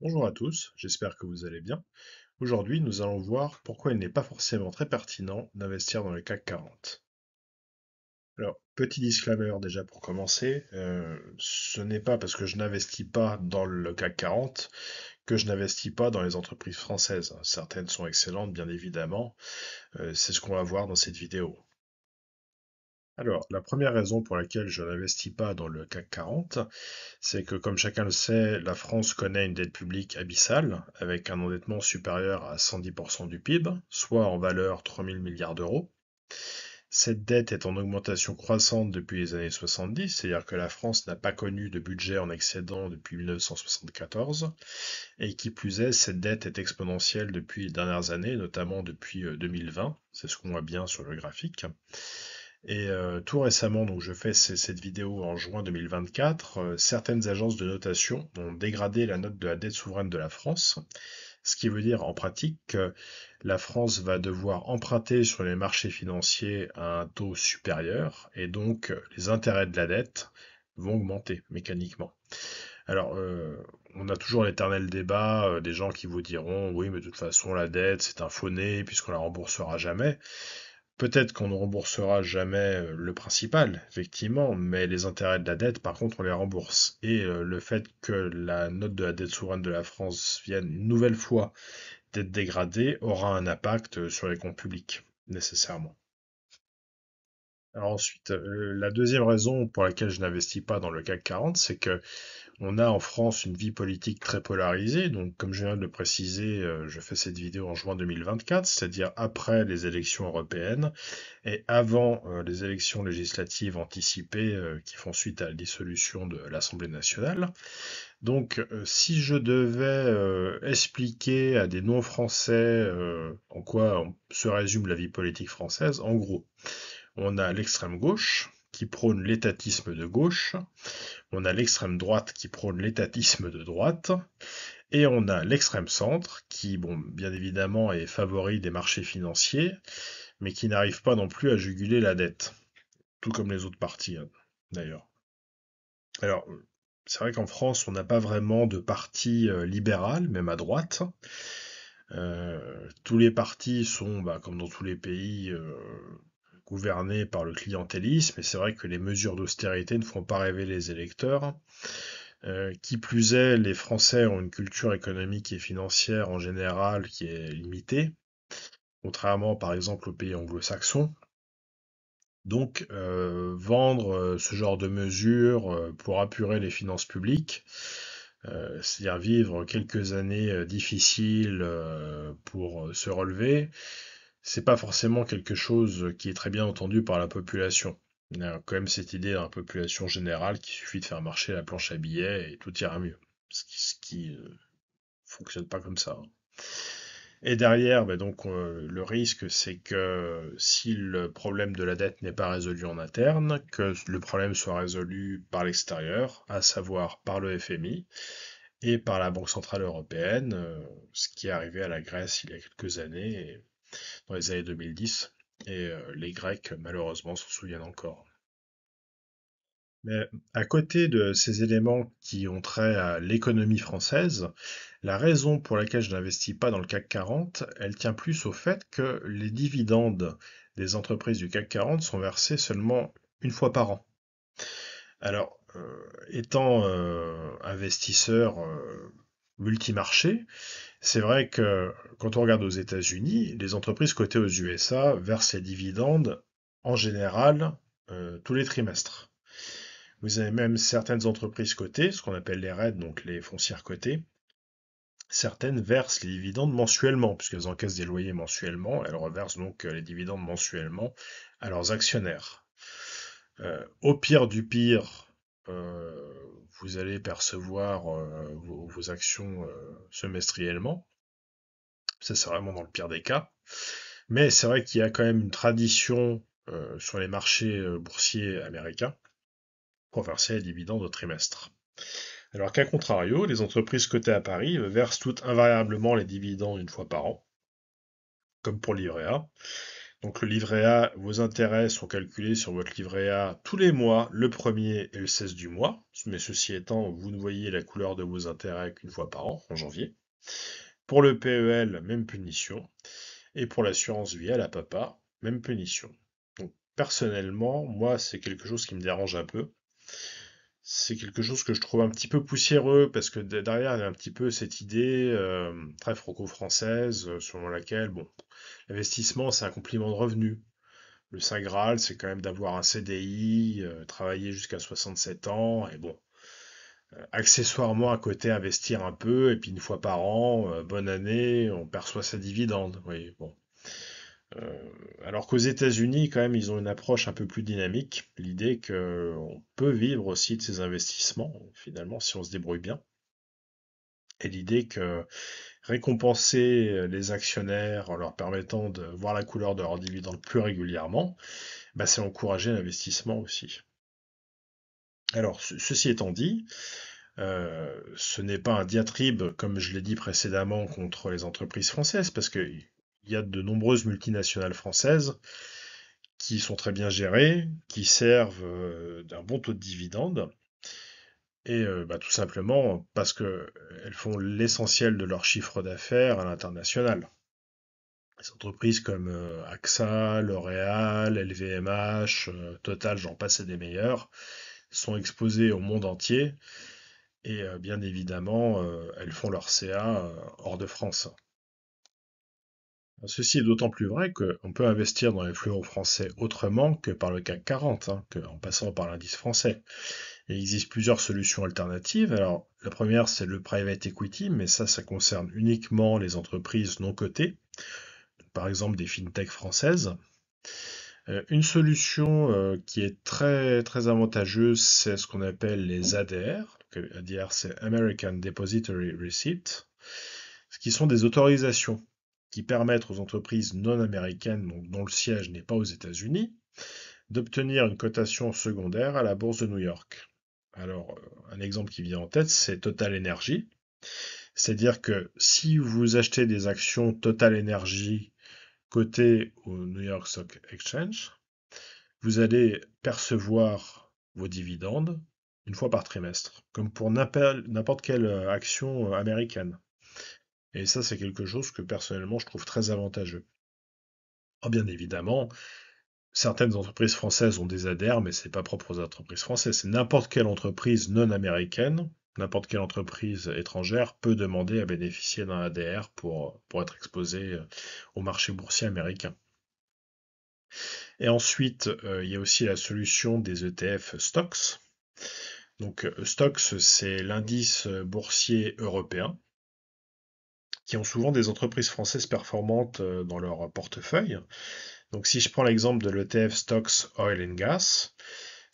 Bonjour à tous, j'espère que vous allez bien. Aujourd'hui, nous allons voir pourquoi il n'est pas forcément très pertinent d'investir dans le CAC 40. Alors, petit disclaimer déjà pour commencer, ce n'est pas parce que je n'investis pas dans le CAC 40 que je n'investis pas dans les entreprises françaises. Certaines sont excellentes, bien évidemment, c'est ce qu'on va voir dans cette vidéo. Alors, la première raison pour laquelle je n'investis pas dans le CAC 40, c'est que, comme chacun le sait, la France connaît une dette publique abyssale, avec un endettement supérieur à 110% du PIB, soit en valeur 3 000 milliards d'euros. Cette dette est en augmentation croissante depuis les années 70, c'est-à-dire que la France n'a pas connu de budget en excédent depuis 1974, et qui plus est, cette dette est exponentielle depuis les dernières années, notamment depuis 2020, c'est ce qu'on voit bien sur le graphique. Et tout récemment, donc je fais cette vidéo en juin 2024, certaines agences de notation ont dégradé la note de la dette souveraine de la France, ce qui veut dire en pratique que la France va devoir emprunter sur les marchés financiers à un taux supérieur, et donc les intérêts de la dette vont augmenter mécaniquement. Alors, on a toujours l'éternel débat des gens qui vous diront oui, mais de toute façon la dette c'est un faux-nez puisqu'on la remboursera jamais. Peut-être qu'on ne remboursera jamais le principal, effectivement, mais les intérêts de la dette, par contre, on les rembourse. Et le fait que la note de la dette souveraine de la France vienne une nouvelle fois d'être dégradée aura un impact sur les comptes publics, nécessairement. Alors ensuite, la deuxième raison pour laquelle je n'investis pas dans le CAC 40, c'est que on a en France une vie politique très polarisée, donc comme je viens de le préciser, je fais cette vidéo en juin 2024, c'est-à-dire après les élections européennes et avant les élections législatives anticipées qui font suite à la dissolution de l'Assemblée nationale. Donc si je devais expliquer à des non-français en quoi se résume la vie politique française, en gros, on a l'extrême gauche qui prône l'étatisme de gauche, on a l'extrême droite qui prône l'étatisme de droite, et on a l'extrême centre qui, bon, bien évidemment, est favori des marchés financiers, mais qui n'arrive pas non plus à juguler la dette, tout comme les autres partis, hein, d'ailleurs. Alors, c'est vrai qu'en France, on n'a pas vraiment de parti libéral, même à droite. Tous les partis sont, bah, comme dans tous les pays, gouvernés par le clientélisme, et c'est vrai que les mesures d'austérité ne font pas rêver les électeurs. Qui plus est, les Français ont une culture économique et financière en général qui est limitée, contrairement par exemple aux pays anglo-saxons. Donc, vendre ce genre de mesures pour apurer les finances publiques, c'est-à-dire vivre quelques années difficiles pour se relever, c'est pas forcément quelque chose qui est très bien entendu par la population. Il y a quand même cette idée dans la population générale qu'il suffit de faire marcher la planche à billets et tout ira mieux. Ce qui fonctionne pas comme ça, hein. Et derrière, bah donc, le risque, c'est que si le problème de la dette n'est pas résolu en interne, que le problème soit résolu par l'extérieur, à savoir par le FMI et par la Banque Centrale Européenne, ce qui est arrivé à la Grèce il y a quelques années, dans les années 2010, et les Grecs, malheureusement, s'en souviennent encore. Mais à côté de ces éléments qui ont trait à l'économie française, la raison pour laquelle je n'investis pas dans le CAC 40, elle tient plus au fait que les dividendes des entreprises du CAC 40 sont versés seulement une fois par an. Alors, étant investisseur multimarché, c'est vrai que quand on regarde aux États-Unis, les entreprises cotées aux USA versent les dividendes en général tous les trimestres. Vous avez même certaines entreprises cotées, ce qu'on appelle les REIT, donc les foncières cotées. Certaines versent les dividendes mensuellement, puisqu'elles encaissent des loyers mensuellement, elles reversent donc les dividendes mensuellement à leurs actionnaires. Au pire du pire, euh, vous allez percevoir vos actions semestriellement. Ça, c'est vraiment dans le pire des cas. Mais c'est vrai qu'il y a quand même une tradition sur les marchés boursiers américains pour verser les dividendes au trimestre. Alors qu'à contrario, les entreprises cotées à Paris versent toutes invariablement les dividendes une fois par an, comme pour l'IVA, Donc le livret A, vos intérêts sont calculés sur votre livret A tous les mois, le 1er et le 16 du mois. Mais ceci étant, vous ne voyez la couleur de vos intérêts qu'une fois par an, en janvier. Pour le PEL, même punition. Et pour l'assurance vie à la papa, même punition. Donc personnellement, moi, c'est quelque chose qui me dérange un peu. C'est quelque chose que je trouve un petit peu poussiéreux parce que derrière il y a un petit peu cette idée très franco-française selon laquelle, bon, l'investissement c'est un complément de revenu. Le Saint Graal, c'est quand même d'avoir un CDI, travailler jusqu'à 67 ans, et bon, accessoirement à côté investir un peu, et puis une fois par an, bonne année, on perçoit sa dividende. Oui, bon. Euh, alors qu'aux États-Unis, quand même, ils ont une approche un peu plus dynamique. L'idée qu'on peut vivre aussi de ces investissements, finalement, si on se débrouille bien. Et l'idée que récompenser les actionnaires en leur permettant de voir la couleur de leurs dividendes plus régulièrement, bah, c'est encourager l'investissement aussi. Alors, ceci étant dit, ce n'est pas un diatribe, comme je l'ai dit précédemment, contre les entreprises françaises, parce qu'il y a de nombreuses multinationales françaises qui sont très bien gérées, qui servent d'un bon taux de dividende, et bah, tout simplement parce que elles font l'essentiel de leur chiffre d'affaires à l'international. Les entreprises comme AXA, L'Oréal, LVMH, Total, j'en passe et des meilleurs, sont exposées au monde entier et bien évidemment, elles font leur CA hors de France. Ceci est d'autant plus vrai qu'on peut investir dans les fleurons français autrement que par le CAC 40, hein, en passant par l'indice français. Il existe plusieurs solutions alternatives. Alors, la première, c'est le private equity, mais ça concerne uniquement les entreprises non cotées, par exemple des fintechs françaises. Une solution qui est très très avantageuse, c'est ce qu'on appelle les ADR. Donc, ADR, c'est American Depository Receipt, ce qui sont des autorisations qui permettent aux entreprises non américaines, donc dont le siège n'est pas aux États-Unis, d'obtenir une cotation secondaire à la bourse de New York. Alors, un exemple qui vient en tête, c'est Total Energy. C'est-à-dire que si vous achetez des actions Total Energy cotées au New York Stock Exchange, vous allez percevoir vos dividendes une fois par trimestre, comme pour n'importe quelle action américaine. Et ça, c'est quelque chose que personnellement, je trouve très avantageux. Alors, bien évidemment, certaines entreprises françaises ont des ADR, mais c'est pas propre aux entreprises françaises. C'est n'importe quelle entreprise non américaine, n'importe quelle entreprise étrangère peut demander à bénéficier d'un ADR pour être exposé au marché boursier américain. Et ensuite, il y a aussi la solution des ETF Stocks. Donc, Stocks, c'est l'indice boursier européen, qui ont souvent des entreprises françaises performantes dans leur portefeuille. Donc, si je prends l'exemple de l'ETF Stocks Oil and Gas,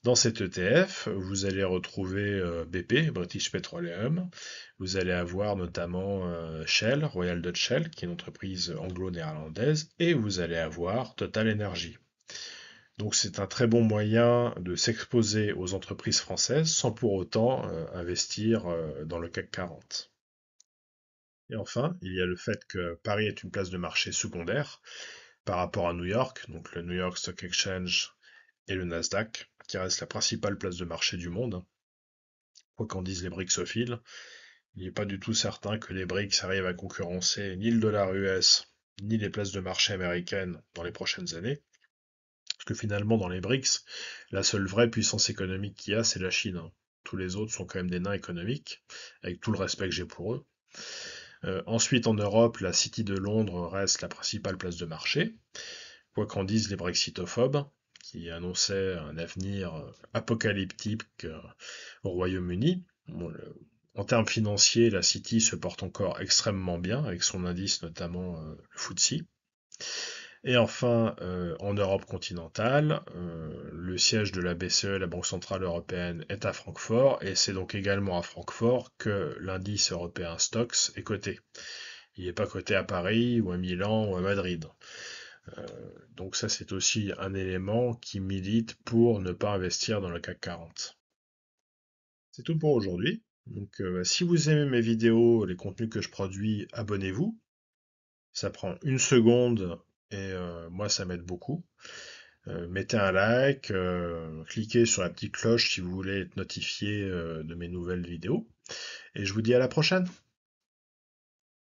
dans cet ETF, vous allez retrouver BP, British Petroleum, vous allez avoir notamment Shell, Royal Dutch Shell, qui est une entreprise anglo-néerlandaise, et vous allez avoir Total Energy. Donc c'est un très bon moyen de s'exposer aux entreprises françaises sans pour autant investir dans le CAC 40. Et enfin, il y a le fait que Paris est une place de marché secondaire par rapport à New York, donc le New York Stock Exchange et le Nasdaq, qui reste la principale place de marché du monde. Quoi qu'en disent les BRICSophiles, il n'est pas du tout certain que les BRICS arrivent à concurrencer ni le dollar US, ni les places de marché américaines dans les prochaines années. Parce que finalement, dans les BRICS, la seule vraie puissance économique qu'il y a, c'est la Chine, hein. Tous les autres sont quand même des nains économiques, avec tout le respect que j'ai pour eux. Ensuite, en Europe, la City de Londres reste la principale place de marché, quoi qu'en disent les brexitophobes, qui annonçaient un avenir apocalyptique au Royaume-Uni. Bon, en termes financiers, la City se porte encore extrêmement bien, avec son indice notamment le FTSE. Et enfin, en Europe continentale, le siège de la BCE, la Banque Centrale Européenne, est à Francfort, et c'est donc également à Francfort que l'indice européen Stoxx est coté. Il n'est pas coté à Paris, ou à Milan, ou à Madrid. Euh, donc ça, c'est aussi un élément qui milite pour ne pas investir dans le CAC 40. C'est tout pour aujourd'hui. Donc si vous aimez mes vidéos, les contenus que je produis, abonnez-vous. Ça prend une seconde et moi ça m'aide beaucoup. Mettez un like, cliquez sur la petite cloche si vous voulez être notifié de mes nouvelles vidéos, et je vous dis à la prochaine.